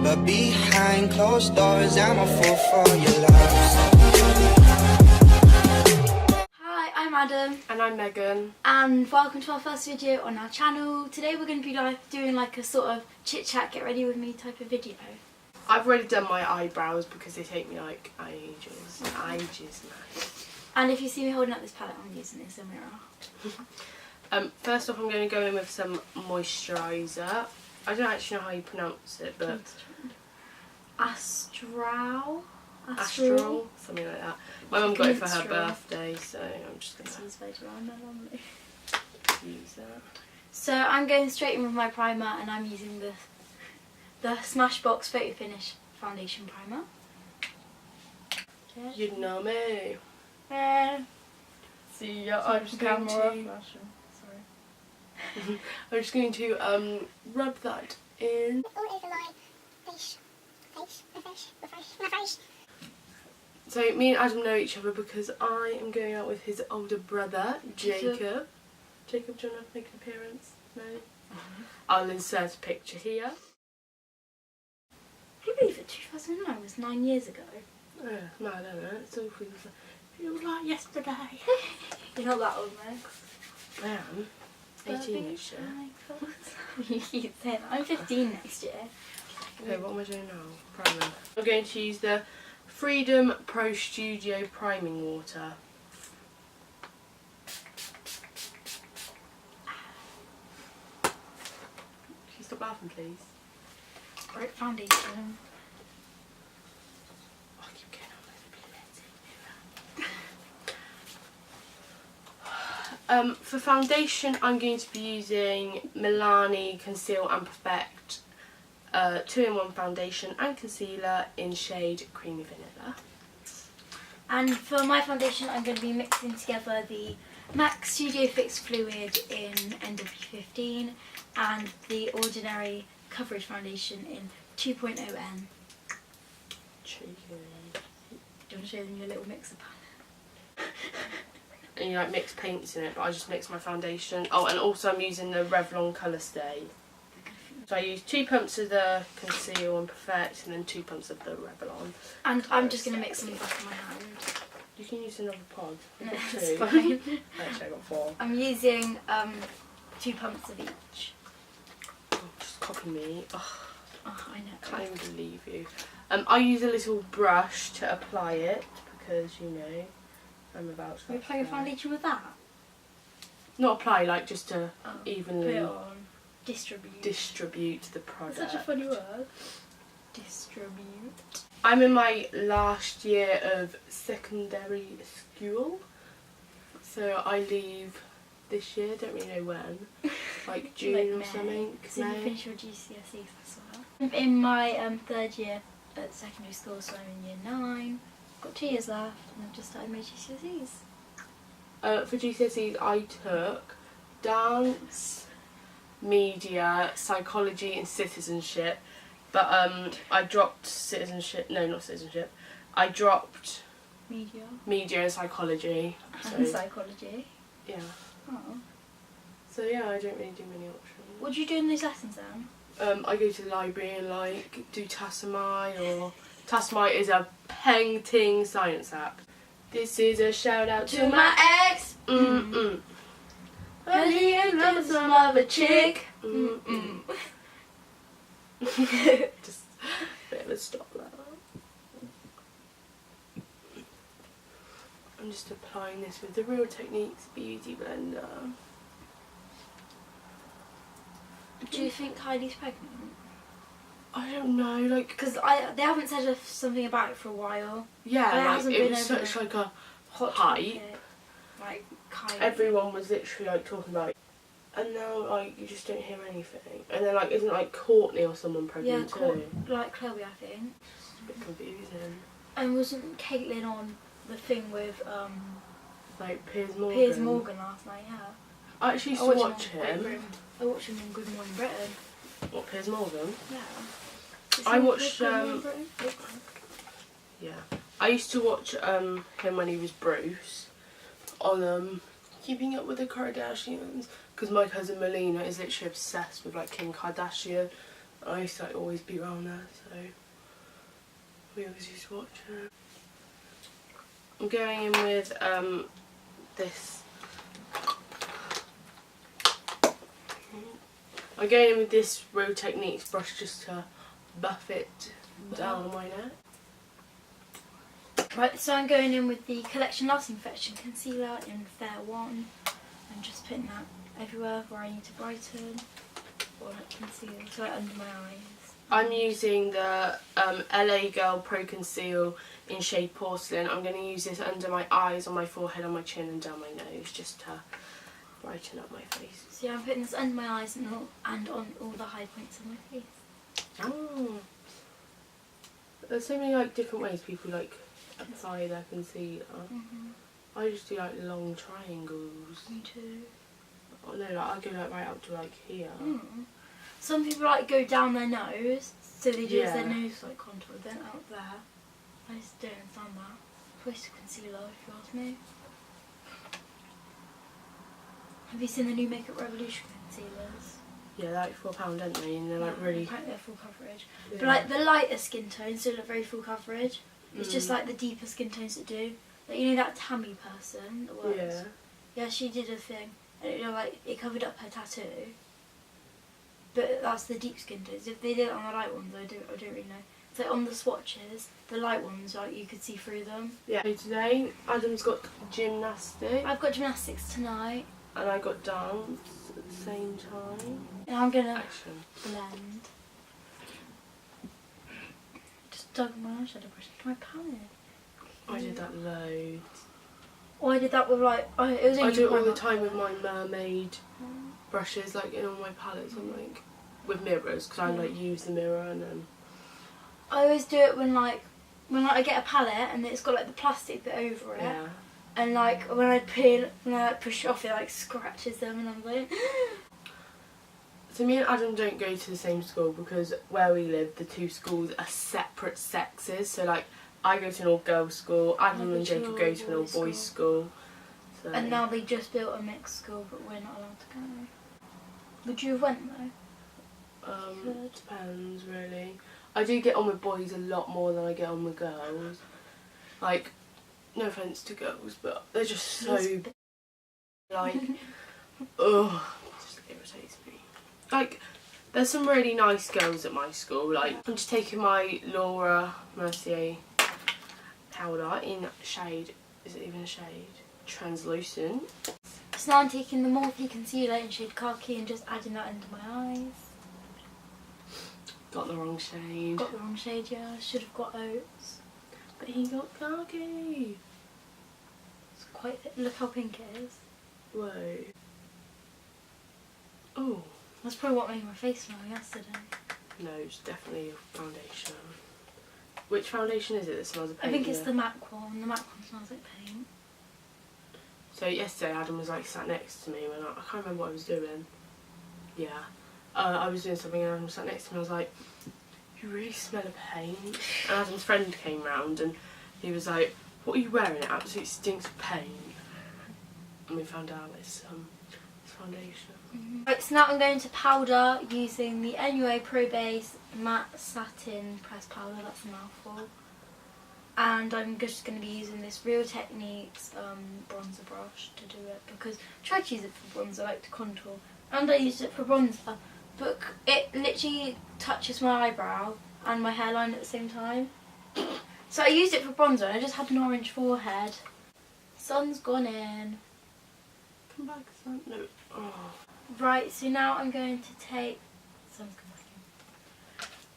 but behind closed doors, I'm a fool for your love. Hi, I'm Adam. And I'm Megan. And welcome to our first video on our channel. Today we're going to be doing like a sort of chit chat, get ready with me type of video. I've already done my eyebrows because they take me like ages now. And if you see me holding up this palette, I'm using this as a mirror. First off, I'm going to go in with some moisturiser. I don't actually know how you pronounce it, but Astral, something like that. My mum got it for her birthday, so I'm just going to use that. So I'm going straight in with my primer, and I'm using the Smashbox Photo Finish Foundation Primer. You know me. See ya, I'm just going to I'm just going to rub that in. All over my face. My face. So me and Adam know each other because I am going out with his older brother, Jacob. Jacob, do you want to make an appearance? No? I'll insert a picture here. Can you believe it? 2009 was 9 years ago. No, I don't know. It still feels like yesterday. You're not that old, Meg. I am. 18 next year. You keep saying that. I'm 15 next year. Okay, what am I doing now? Primer. I'm going to use the Freedom Pro Studio Priming Water. Can you stop laughing, please? Great foundation. Oh, I keep getting on this. For foundation, I'm going to be using Milani Conceal and Perfect 2-in-1 foundation and concealer in shade Creamy Vanilla. And for my foundation, I'm going to be mixing together the MAC Studio Fix Fluid in NW15 and the Ordinary Coverage Foundation in 2.0N. Cheeky. Do you want to show them your little mixer palette? And you like mix paints in it, but I just mix my foundation. Oh, and also I'm using the Revlon Colour Stay. So I use 2 pumps of the Conceal and Perfect and then 2 pumps of the Revlon. And I'm just going to mix them in the back of my hand. You can use another pod. No, I've got 2. it's fine. Actually, I got 4. I'm using 2 pumps of each. Oh, just copy me. Oh, Oh, I know. can't even believe you. I use a little brush to apply it because, you know, I'm about to... Are you applying a foundation with that? Not apply, like just to Put evenly it on. Distribute. the product. That's such a funny word. Distribute. I'm in my last year of secondary school, so I leave this year, don't really know when, like June Like or May. something. So you May. finish your GCSEs as well. I'm in my 3rd year at secondary school, so I'm in year 9. Got 2 years left, and I've just started my GCSEs. For GCSEs I took dance, media, psychology and citizenship, but I dropped citizenship, no not citizenship, I dropped media and psychology. And psychology. Yeah. Oh. So yeah, I don't really do many options. What do you do in those lessons then? I go to the library and like do Tassamai, or Tassamai is a painting science app. This is a shout out to my ex. But he ain't loving some other chick. Just a bit of a stop there. I'm just applying this with the Real Techniques Beauty Blender. Do you think Heidi's pregnant? I don't know, like... Because they haven't said something about it for a while. Yeah, like, it was such like a hot hype. topic. Like, Kylie. Everyone was literally like talking about it. And now like you just don't hear anything. And then like isn't like Courtney or someone pregnant too? Like Chloe, I think. It's a bit confusing. And wasn't Caitlyn on the thing with like Piers Morgan? Piers Morgan last night, yeah. I actually used to watch him. I watched him on Good Morning Britain. What, Piers Morgan? Yeah. I watched Good Morning Britain? yeah. I used to watch him when he was Bruce on Keeping Up with the Kardashians, because my cousin Melina is literally obsessed with like Kim Kardashian I used to like always be around there, so we always used to watch it. I'm going in with this. I'm going in with this Real Techniques brush just to buff it down on my neck. Right, so I'm going in with the Collection Lasting Perfection Concealer in Fair 1. I'm just putting that everywhere where I need to brighten or like conceal, so like under my eyes. I'm using the LA Girl Pro Conceal in shade Porcelain. I'm going to use this under my eyes, on my forehead, on my chin and down my nose just to brighten up my face. So yeah, I'm putting this under my eyes and on all the high points of my face. Oh. There's so many like different ways people like apply their concealer. I just do like long triangles. Me too. Oh no, like I go like right up to like here. Some people like go down their nose, so they do their Yeah. nose like contour, then out there. I just don't understand that. It's a waste of concealer, if you ask me. Have you seen the new Makeup Revolution concealers? Yeah, they're like £4, aren't they? And they're like really. Apparently they're full coverage. Yeah. But like the lighter skin tones still look very full coverage. It's just like the deeper skin tones that do. Like you know that Tammy person that works? Yeah. Yeah, she did a thing, and you know, like it covered up her tattoo. But that's the deep skin tones. If they did it on the light ones, I don't really know. So on the swatches, the light ones, like you could see through them. Yeah. So today, Adam's got gymnastics. I've got gymnastics tonight, And I got dance at the same time. and I'm gonna Action. blend. Just dug my eyeshadow brush into my palette. I did that loads. Oh, I did that with like it was only I do it all the Primark. time with my mermaid brushes, like in all my palettes. I'm like with mirrors because I like use the mirror and then. I always do it when I get a palette and it's got like the plastic bit over it, Yeah. and like when I push it off, it like scratches them, and I'm like. So me and Adam don't go to the same school because where we live, the two schools are separate sexes. So like I go to an all-girls school, Adam and Jacob go to an all-boys school. So. And now they just built a mixed school, but we're not allowed to go. Would you have went though? Good. Depends really. I do get on with boys a lot more than I get on with girls. Like, no offence to girls, but they're just so like, ugh, it just irritates me. Like, there's some really nice girls at my school. Like, I'm just taking my Laura Mercier powder in shade. Is it even a shade? Translucent. So now I'm taking the Morphe concealer in shade khaki and just adding that under my eyes. Got the wrong shade. Got the wrong shade, yeah. I should have got oats. But he got khaki. It's quite thick. Look how pink it is. Whoa. Oh. That's probably what made my face smell yesterday. No, it's definitely a foundation. Which foundation is it that smells of paint? I think it's the MAC one. The MAC one smells like paint. So yesterday Adam was like sat next to me when I can't remember what I was doing. Yeah. I was doing something and Adam sat next to me and I was like, you really smell of paint. And Adam's friend came round and he was like, what are you wearing? It absolutely stinks of paint. And we found out it's foundation. Right, so now I'm going to powder using the NUA Pro Base Matte Satin Pressed Powder. That's a mouthful. And I'm just going to be using this Real Techniques bronzer brush to do it because I tried to use it for bronzer, like to contour, and I used it for bronzer, but it literally touches my eyebrow and my hairline at the same time. So I used it for bronzer and I just had an orange forehead. Sun's gone in. Come back, son. No. Oh. Right, so now I'm going to take. Sun's come back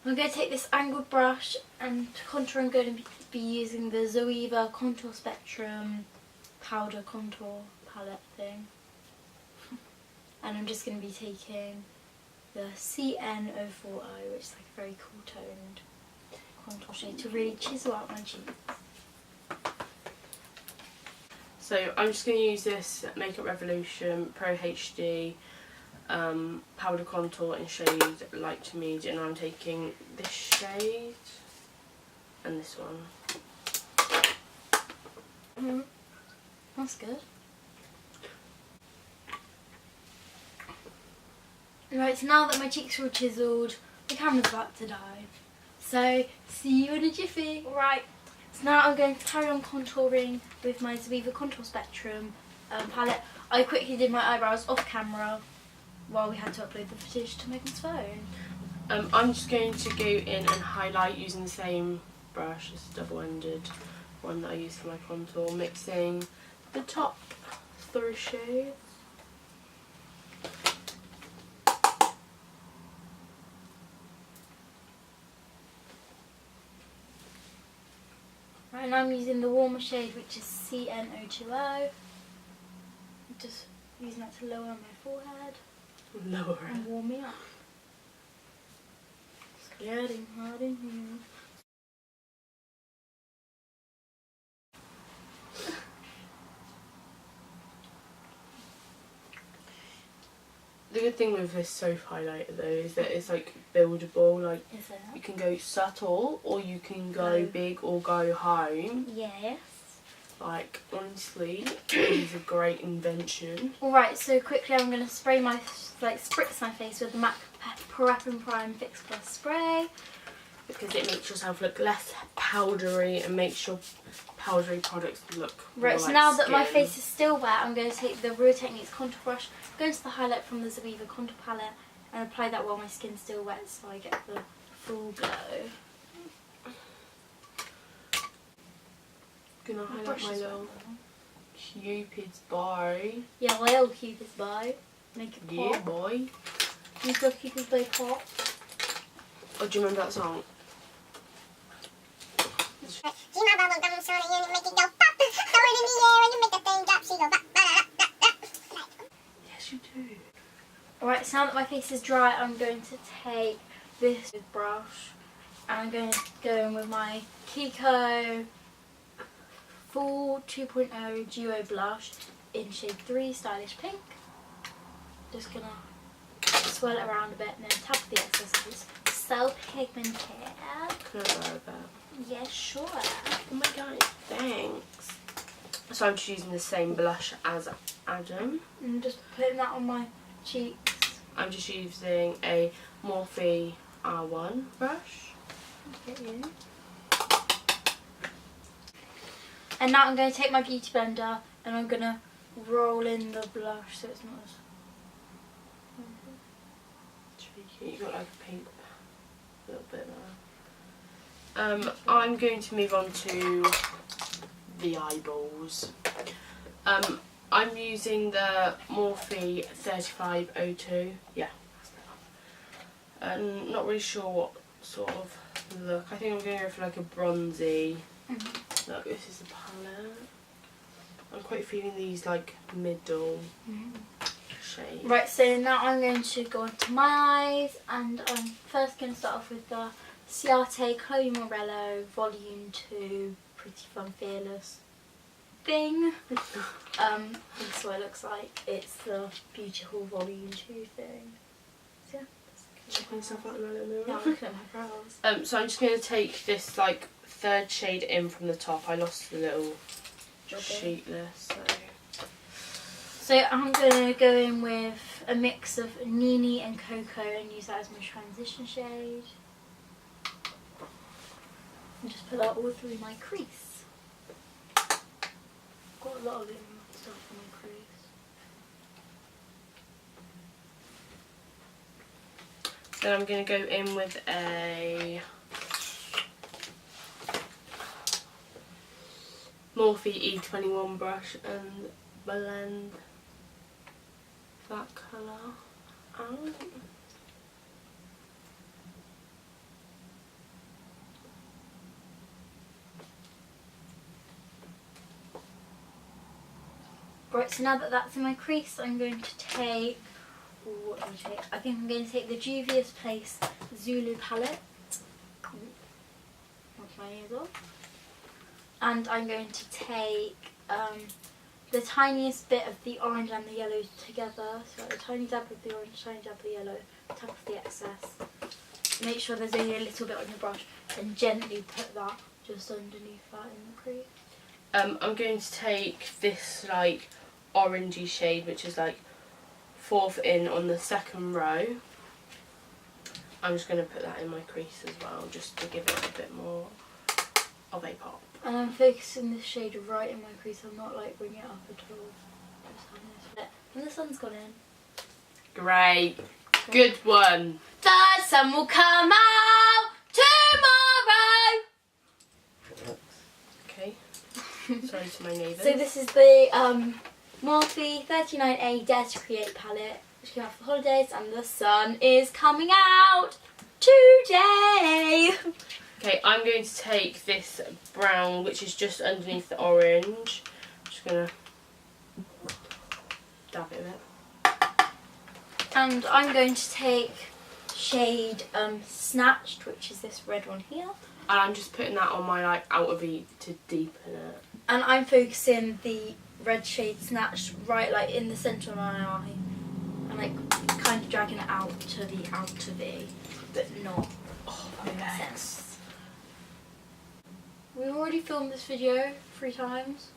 in. I'm going to take this angled brush and to contour I'm going to be using the Zoeva Contour Spectrum powder contour palette thing. And I'm just going to be taking the CN040, which is like a very cool toned contour shade to really chisel out my cheeks. So I'm just going to use this Makeup Revolution Pro HD powder contour in shade light to medium, and I'm taking this shade and this one. That's good. Right, so now that my cheeks are all chiselled, the camera's about to die. So, see you in a jiffy. Right, so now I'm going to carry on contouring with my Zoeva Contour Spectrum palette. I quickly did my eyebrows off camera while we had to upload the footage to Megan's phone. I'm just going to go in and highlight using the same brush, this double-ended one that I use for my contour, mixing the top 3 shades. Right, and I'm using the warmer shade, which is CN020. Just using that to lower my forehead Lower and warm me up. It's getting hot in here. The good thing with this soap highlighter though is that it's like buildable, like Is it? you can go subtle or you can go big or go home. Yes. Like honestly, it is a great invention. Alright, so quickly I'm going to spritz my face with the MAC Prep and Prime Fix Plus spray. Because it makes yourself look less powdery and makes your powdery products look Right, more so like now that my skin. face is still wet, I'm going to take the Real Techniques contour brush, go into the highlight from the Zoeva contour palette and apply that while my skin's still wet so I get the full glow. Gonna highlight my little Cupid's bow. Yeah, my little Cupid's bow. Make it pop. Yeah, boy. Make your Cupid's bow pop. Oh, do you remember that song? See my bubble gum so you make it go pop. Throw it in the air and you make the thing drop. She go pop. Yes, you do. Alright, so now that my face is dry, I'm going to take this brush and I'm going to go in with my Kiko Full 2.0 Duo Blush in shade 3, Stylish Pink. Just gonna swirl it around a bit and then tap the excess of this so pigmented. Can I borrow that? Yeah, sure. Oh my god, thanks. So I'm just using the same blush as Adam. And just putting that on my cheeks. I'm just using a Morphe R1 brush. Get you. And now I'm going to take my beauty blender and I'm going to roll in the blush so it's not as... You got like a pink little bit there. I'm going to move on to the eyeballs. I'm using the Morphe 3502. Yeah, that's the one. I'm not really sure what sort of look. I think I'm going to go for like a bronzy. Look, this is the palette. I'm quite feeling these like middle shades. Right, so now I'm going to go on to my eyes and I'm first going to start off with the Ciate Chloe Morello Volume 2 Pretty Fun Fearless thing. This is what it looks like. It's the Beautiful Volume 2 thing. So yeah. Checking myself out in my little mirror. Yeah, I'm looking at my brows. So I'm just going to take this like third shade in from the top. I lost the little sheet list. So I'm going to go in with a mix of Nini and Cocoa and use that as my transition shade. And just put that all through my crease. Got a lot of stuff on my crease. Then I'm going to go in with a Morphe E21 brush and blend that colour out. Right, so now that that's in my crease, I'm going to take, what do I take? I think I'm going to take the Juvia's Place Zulu palette. Knock my ears off. And I'm going to take the tiniest bit of the orange and the yellow together. So a tiny dab of the orange, tiny dab of the yellow, tap off the excess. Make sure there's only a little bit on your brush and gently put that just underneath that in the crease. I'm going to take this like orangey shade, which is like fourth in on the second row, I'm just going to put that in my crease as well, just to give it a bit more of a pop. And I'm focusing this shade right in my crease. I'm not like bringing it up at all. Just having this bit. And the sun's gone in. Great. Good one. The sun will come out tomorrow. Okay. Sorry to my neighbours. So this is the Morphe 39A Dare to Create palette, which came out for holidays, and the sun is coming out today. Okay, I'm going to take this brown, which is just underneath the orange. I'm just going to dab it a bit. And I'm going to take shade Snatched, which is this red one here. And I'm just putting that on my like outer V to deepen it. And I'm focusing the red shade Snatched right like in the centre of my eye. And like kind of dragging it out to the outer V, but not in the sense. We already filmed this video 3 times.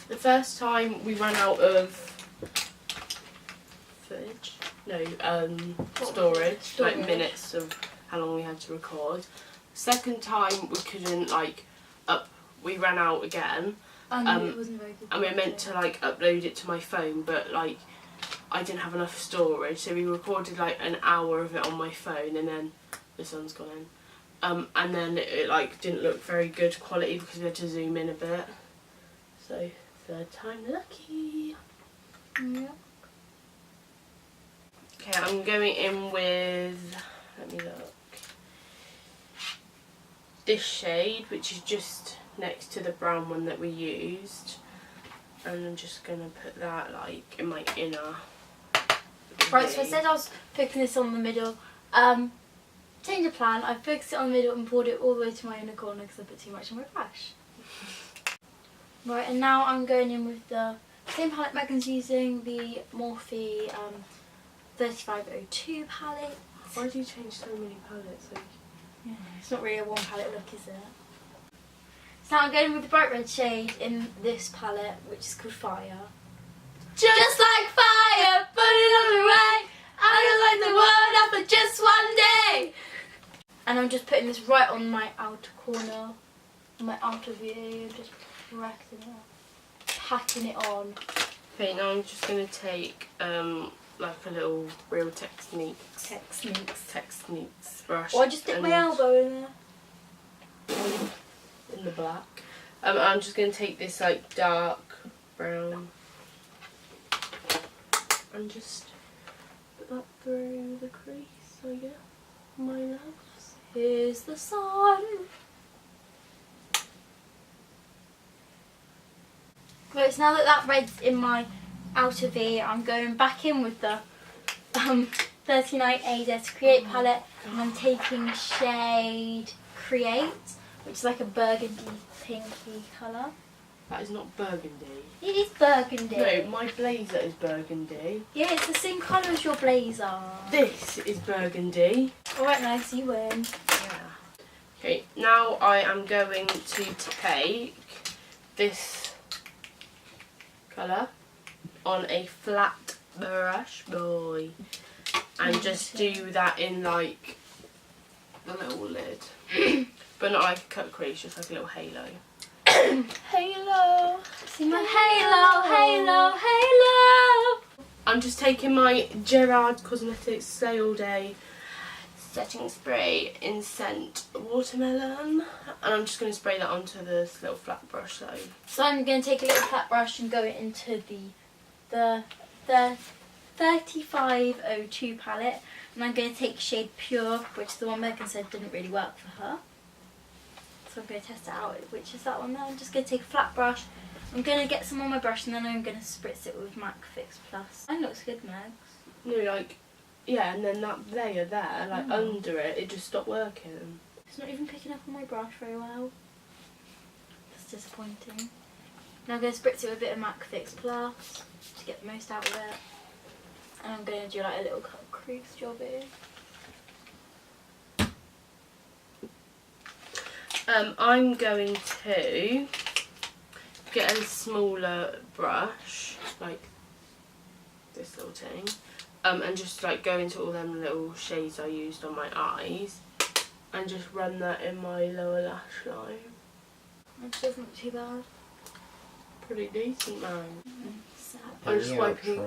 The first time we ran out of footage. No, storage. Like minutes of how long we had to record. Second time we couldn't we ran out again. And it wasn't very good. And we were meant to like upload it to my phone, but like I didn't have enough storage, so we recorded like an hour of it on my phone, and then the sun's gone in. And then it like didn't look very good quality because we had to zoom in a bit. So 3rd time lucky. Yeah. Okay, I'm going in with, let me look, this shade, which is just next to the brown one that we used, and I'm just going to put that like in my inner. Right, so I said I was picking this on the middle. Change of plan, I focused it on the middle and poured it all the way to my inner corner because I put too much on my brush. Right, and now I'm going in with the same palette Megan's using, the Morphe 3502 palette. Why do you change so many palettes? Like, Yeah, it's not really a one palette look, is it? So now I'm going with the bright red shade in this palette, which is called Fire. Just like fire, put it on the way. I don't like the world after just one day. And I'm just putting this right on my outer corner, my outer view, just pressing it up, packing it on. okay, now I'm just going to take like a little Real Techniques brush. Or I just dip my elbow in there. In the black. I'm just going to take this like dark brown and just put that through the crease, I guess. My loves. Here's the sun. Right, so now that red's in my outer V, I'm going back in with the 39A Dare to Create palette, and I'm taking shade Create, which is like a burgundy pinky colour. That is not burgundy. It is burgundy. No, my blazer is burgundy. Yeah, it's the same colour as your blazer. This is burgundy. Alright, nice, you win. Yeah. Okay, now I am going to take this colour on a flat brush, boy, and just do that in like the little lid. But not like a cut crease, just like a little halo. Halo! See my halo, halo, halo! I'm just taking my Gerard Cosmetics Slay All Day setting spray in scent Watermelon, and I'm just going to spray that onto this little flat brush though. So I'm going to take a little flat brush and go into the 3502 palette, and I'm going to take shade Pure, which is the one Megan said didn't really work for her. So I'm going to test it out, which is that one there. I'm just going to take a flat brush. I'm going to get some on my brush, and then I'm going to spritz it with MAC Fix Plus. Mine looks good, Megs. No, like, yeah, and then that layer there, like under it, it just stopped working. It's not even picking up on my brush very well. That's disappointing. Now I'm going to spritz it with a bit of MAC Fix Plus to get the most out of it. And I'm going to do like a little cut crease job here. I'm going to get a smaller brush, like this little thing, and just like go into all them little shades I used on my eyes and just run that in my lower lash line. It doesn't too bad. Pretty decent, man. So, I'm just wiping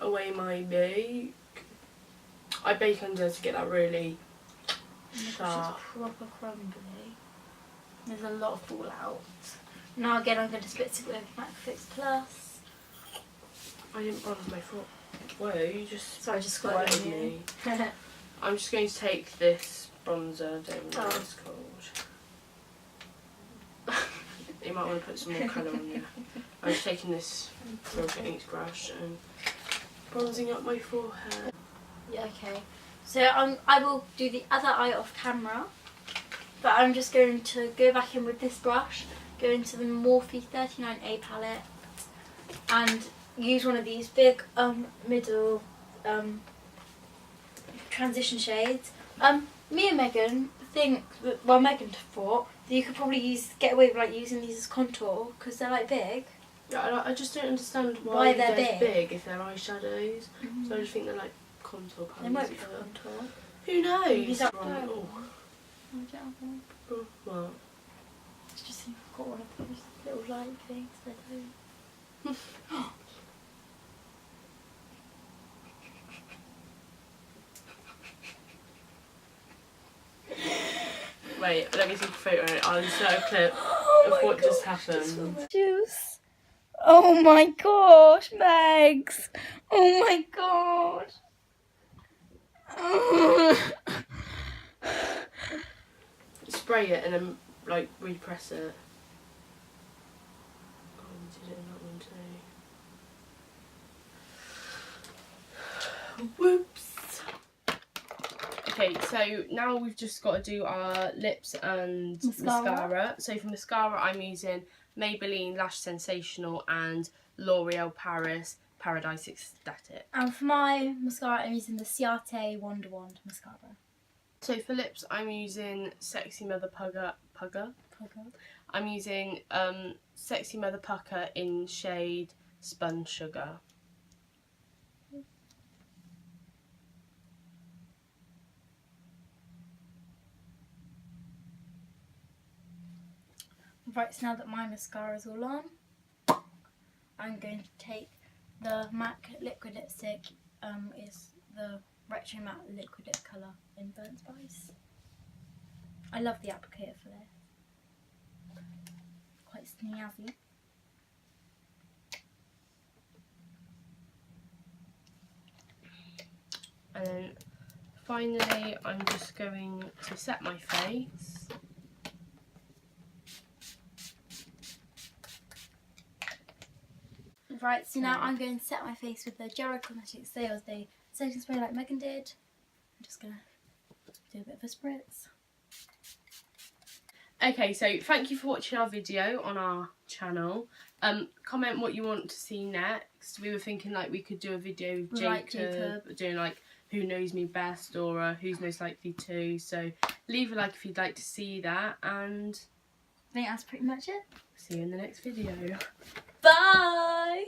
away my bake. I bake under to get that really sharp. it's proper crumbly. There's a lot of fallout. Now again, I'm going to split it with MAC Fix Plus. I didn't bronze my foot. Whoa, you just Sorry, just squirted squirted me. you. I'm just going to take this bronzer, don't know what Oh. it's called. You might want to put some more colour on there. I'm just taking this Brilliant Inks brush and bronzing up my forehead. Yeah, okay. So I will do the other eye off camera, but I'm just going to go back in with this brush, go into the Morphe 39A palette, and use one of these big middle transition shades. Me and Megan think, well, Megan thought that you could probably get away with like using these as contour because they're like big. Yeah, I just don't understand Why they're they're big if they're eyeshadows. So I just think they're like contour palettes. They might be for contour. Who knows? Maybe that- Oh. I don't have one. What? It's just I've got one of those little light things. I don't. Wait, let me take a photo. I'll insert a clip of what just happened. Juice. Oh my gosh, Megs. Oh my gosh. Spray it and then like repress it. Oh, we did it in that one too. Whoops. Okay, so now we've just got to do our lips and mascara. So for mascara, I'm using Maybelline Lash Sensational and L'Oreal Paris Paradise Ecstatic. And for my mascara, I'm using the Ciate Wonder Wand mascara. So for lips, I'm using Sexy Mother Pucker. I'm using Sexy Mother Pucker in shade Spun Sugar. Right, so now that my mascara is all on, I'm going to take the MAC liquid lipstick. Is the Retro Matte Liquid Lip colour in Burnt Spice. I love the applicator for this. Quite snazzy. And then finally, I'm just going to set my face. Right, so now I'm going to set my face with the GRWU Cosmetics Sales Day setting spray like Megan did. I'm just going to do a bit of a spritz. Okay, so thank you for watching our video on our channel. Comment what you want to see next. We were thinking like we could do a video with Jacob, doing like who knows me best or who's most likely to. So leave a like if you'd like to see that, and I think that's pretty much it. see you in the next video. Bye!